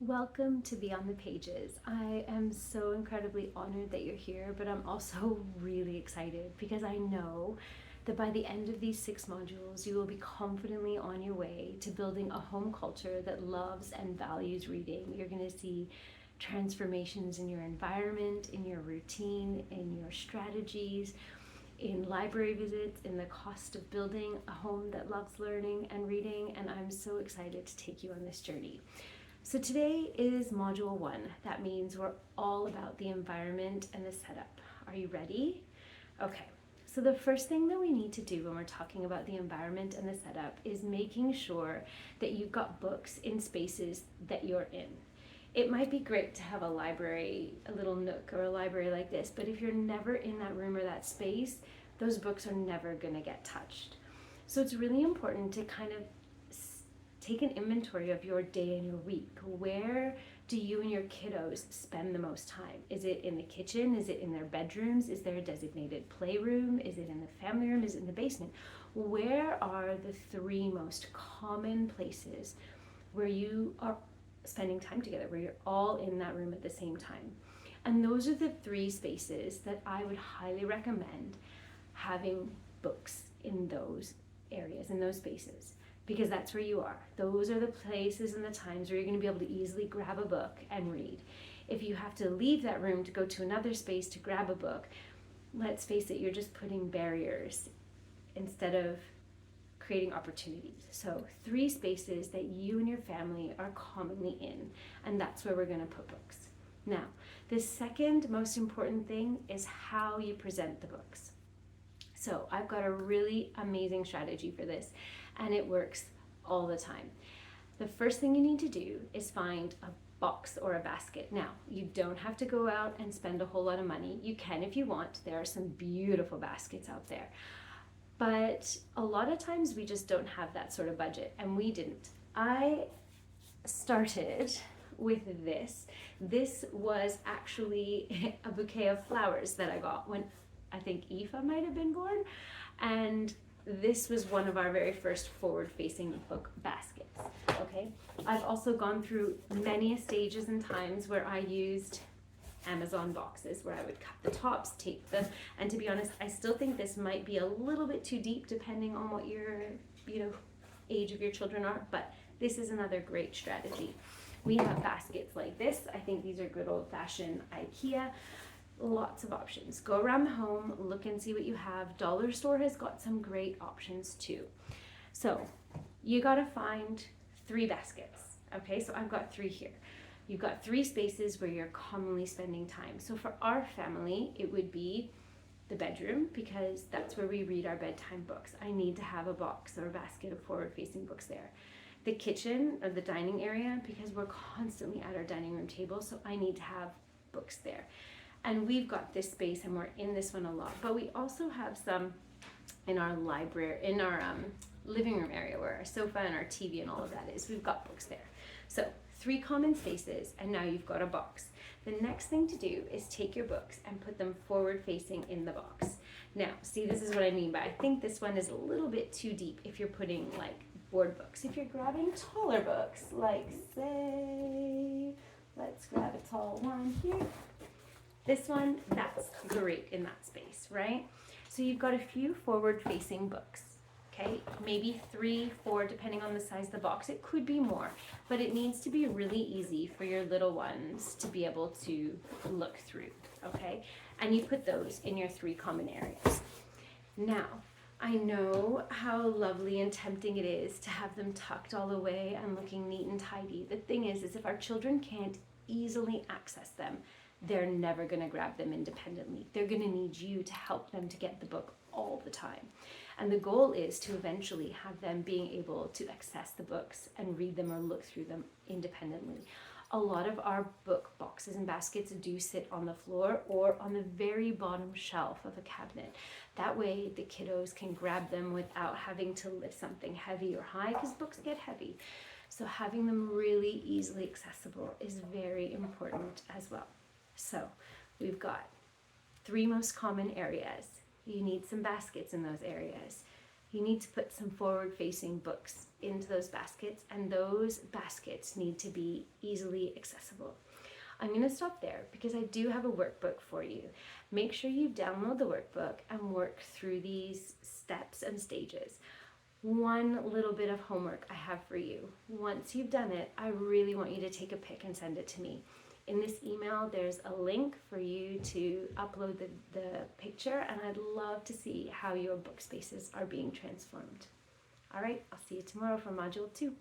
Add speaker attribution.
Speaker 1: Welcome to Beyond the Pages. I am so incredibly honored that you're here, but I'm also really excited because I know that by the end of these 6 modules, you will be confidently on your way to building a home culture that loves and values reading. You're going to see transformations in your environment, in your routine, in your strategies, in library visits, in the cost of building a home that loves learning and reading, and I'm so excited to take you on this journey. So today is module 1. That means we're all about the environment and the setup. Are you ready? Okay. So the first thing that we need to do when we're talking about the environment and the setup is making sure that you've got books in spaces that you're in. It might be great to have a library, a little nook or a library like this, but if you're never in that room or that space, those books are never going to get touched. So it's really important to kind of take an inventory of your day and your week. Where do you and your kiddos spend the most time? Is it in the kitchen? Is it in their bedrooms? Is there a designated playroom? Is it in the family room? Is it in the basement? Where are the 3 most common places where you are spending time together, where you're all in that room at the same time? And those are the 3 spaces that I would highly recommend having books in those areas, in those spaces, because that's where you are. Those are the places and the times where you're going to be able to easily grab a book and read. If you have to leave that room to go to another space to grab a book, let's face it, you're just putting barriers instead of creating opportunities. So 3 spaces that you and your family are commonly in, and that's where we're going to put books. Now, the second most important thing is how you present the books. So I've got a really amazing strategy for this, and it works all the time. The first thing you need to do is find a box or a basket. Now, you don't have to go out and spend a whole lot of money. You can if you want. There are some beautiful baskets out there. But a lot of times we just don't have that sort of budget, and we didn't. I started with this. This was actually a bouquet of flowers that I got when I think Aoife might have been born, and this was one of our very first forward-facing book baskets. Okay, I've also gone through many stages and times where I used Amazon boxes, where I would cut the tops, tape them, and to be honest, I still think this might be a little bit too deep depending on what your age of your children are, but this is another great strategy. We have baskets like this. I think these are good old-fashioned IKEA. Lots of options. Go around the home, look and see what you have. Dollar Store has got some great options too. So you got to find 3 baskets. Okay, so I've got 3 here. You've got 3 spaces where you're commonly spending time. So for our family, it would be the bedroom, because that's where we read our bedtime books. I need to have a box or a basket of forward-facing books there. The kitchen or the dining area, because we're constantly at our dining room table, so I need to have books there. And we've got this space and we're in this one a lot, but we also have some in our library, in our living room area where our sofa and our TV and all of that is. We've got books there. So 3 common spaces, and now you've got a box. The next thing to do is take your books and put them forward facing in the box. Now, see, this is what I mean by, I think this one is a little bit too deep if you're putting like board books. If you're grabbing taller books, like say, let's grab a tall one here. This one, that's great in that space, right? So you've got a few forward-facing books, okay? Maybe 3, 4, depending on the size of the box. It could be more, but it needs to be really easy for your little ones to be able to look through, okay? And you put those in your 3 common areas. Now, I know how lovely and tempting it is to have them tucked all away and looking neat and tidy. The thing is if our children can't easily access them, they're never going to grab them independently. They're going to need you to help them to get the book all the time. And the goal is to eventually have them being able to access the books and read them or look through them independently. A lot of our book boxes and baskets do sit on the floor or on the very bottom shelf of a cabinet. That way the kiddos can grab them without having to lift something heavy or high, because books get heavy. So having them really easily accessible is very important as well. So we've got 3 most common areas. You need some baskets in those areas. you need to put some forward-facing books into those baskets, and those baskets need to be easily accessible. I'm going to stop there because I do have a workbook for you. Make sure you download the workbook and work through these steps and stages. One little bit of homework I have for you. Once you've done it, I really want you to take a pic and send it to me. In this email, there's a link for you to upload the picture, and I'd love to see how your book spaces are being transformed. All right, I'll see you tomorrow for Module 2.